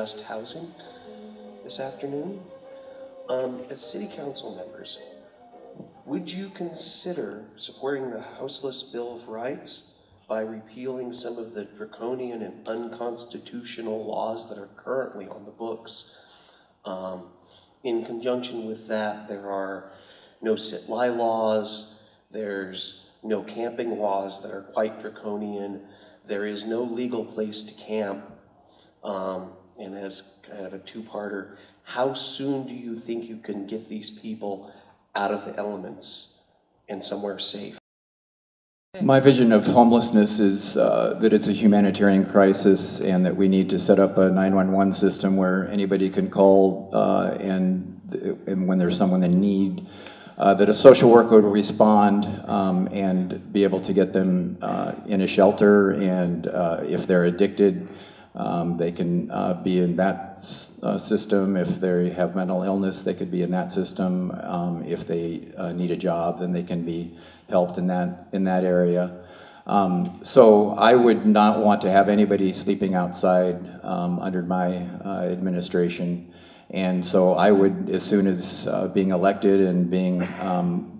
just housing this afternoon. As city council members, would you consider supporting the Houseless Bill of Rights by repealing some of the draconian and unconstitutional laws that are currently on the books? In conjunction with that, there are no sit-lie laws, there's no camping laws that are quite draconian, there is no legal place to camp, and as kind of a two-parter, how soon do you think you can get these people out of the elements and somewhere safe? My vision of homelessness is that it's a humanitarian crisis and that we need to set up a 911 system where anybody can call and when there's someone in need, that a social worker will respond and be able to get them in a shelter, and if they're addicted, they can be in that system. If they have mental illness, they could be in that system. If they need a job, then they can be helped in that area. So I would not want to have anybody sleeping outside under my administration. And so I would, as soon as being elected and being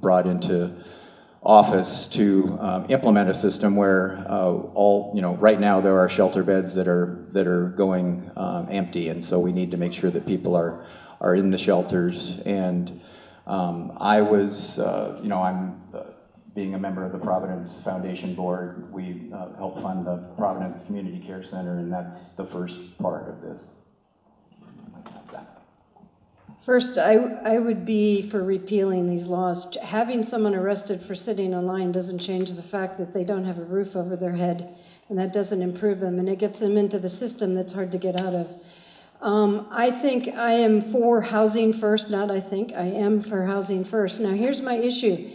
brought into office, to implement a system where right now there are shelter beds that are going empty, and so we need to make sure that people are in the shelters. And I was, I'm being a member of the Providence Foundation Board. We help fund the Providence Community Care Center, and that's the first part of this. First, I would be for repealing these laws. Having someone arrested for sitting in line doesn't change the fact that they don't have a roof over their head, and that doesn't improve them, and it gets them into the system that's hard to get out of. I think I am for housing first, I am for housing first. Now, here's my issue.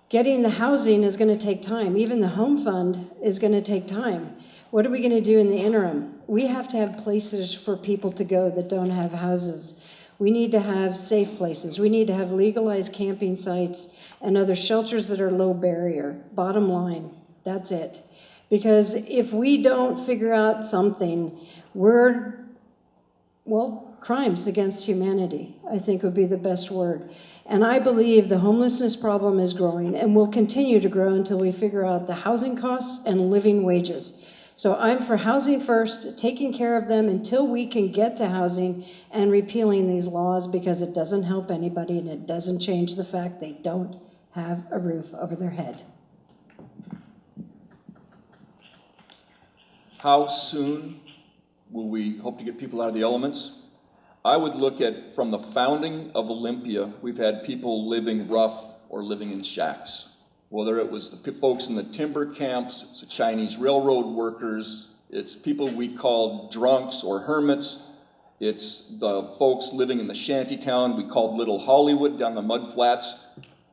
Getting the housing is going to take time. Even the home fund is going to take time. What are we going to do in the interim? We have to have places for people to go that don't have houses. We need to have safe places. We need to have legalized camping sites and other shelters that are low barrier. Bottom line, that's it. Because if we don't figure out something, crimes against humanity, I think would be the best word. And I believe the homelessness problem is growing and will continue to grow until we figure out the housing costs and living wages. So I'm for housing first, taking care of them until we can get to housing, and repealing these laws, because it doesn't help anybody and it doesn't change the fact they don't have a roof over their head. How soon will we hope to get people out of the elements? I would look at, from the founding of Olympia, we've had people living rough or living in shacks. Whether it was the folks in the timber camps, it's the Chinese railroad workers, it's people we called drunks or hermits, it's the folks living in the shanty town we called Little Hollywood down the mud flats.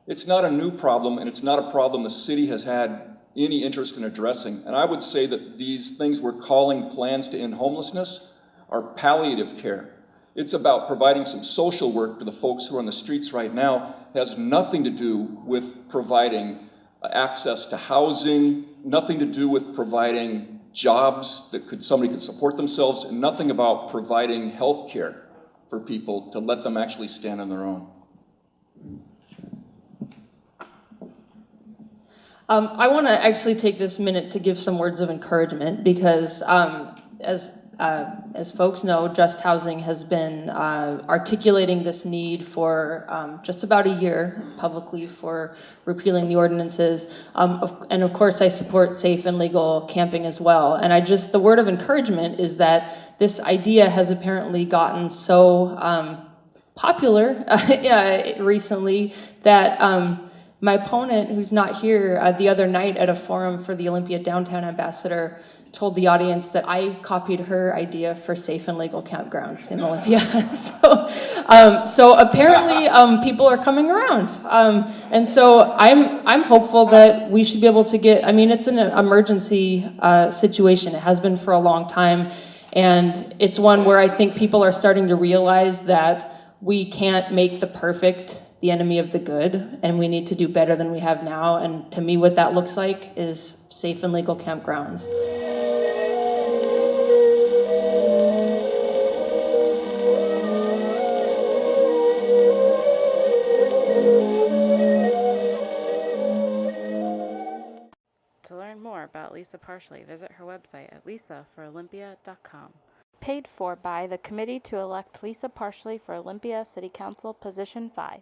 It's not a new problem, and it's not a problem the city has had any interest in addressing. And I would say that these things we're calling plans to end homelessness are palliative care. It's about providing some social work to the folks who are on the streets right now. It has nothing to do with providing access to housing, nothing to do with providing jobs that somebody could support themselves, and nothing about providing health care for people to let them actually stand on their own. I want to actually take this minute to give some words of encouragement, because as folks know, Just Housing has been articulating this need for just about a year publicly for repealing the ordinances. And of course, I support safe and legal camping as well. And the word of encouragement is that this idea has apparently gotten so popular recently that my opponent, who's not here, the other night at a forum for the Olympia Downtown Ambassador, told the audience that I copied her idea for safe and legal campgrounds in Olympia. So apparently people are coming around. And so I'm hopeful that we should be able to get, it's an emergency situation. It has been for a long time. And it's one where I think people are starting to realize that we can't make the perfect the enemy of the good, and we need to do better than we have now. And to me, what that looks like is safe and legal campgrounds. more about Lisa Parshley, visit her website at lisaforolympia.com. Paid for by the Committee to Elect Lisa Parshley for Olympia City Council, Position 5.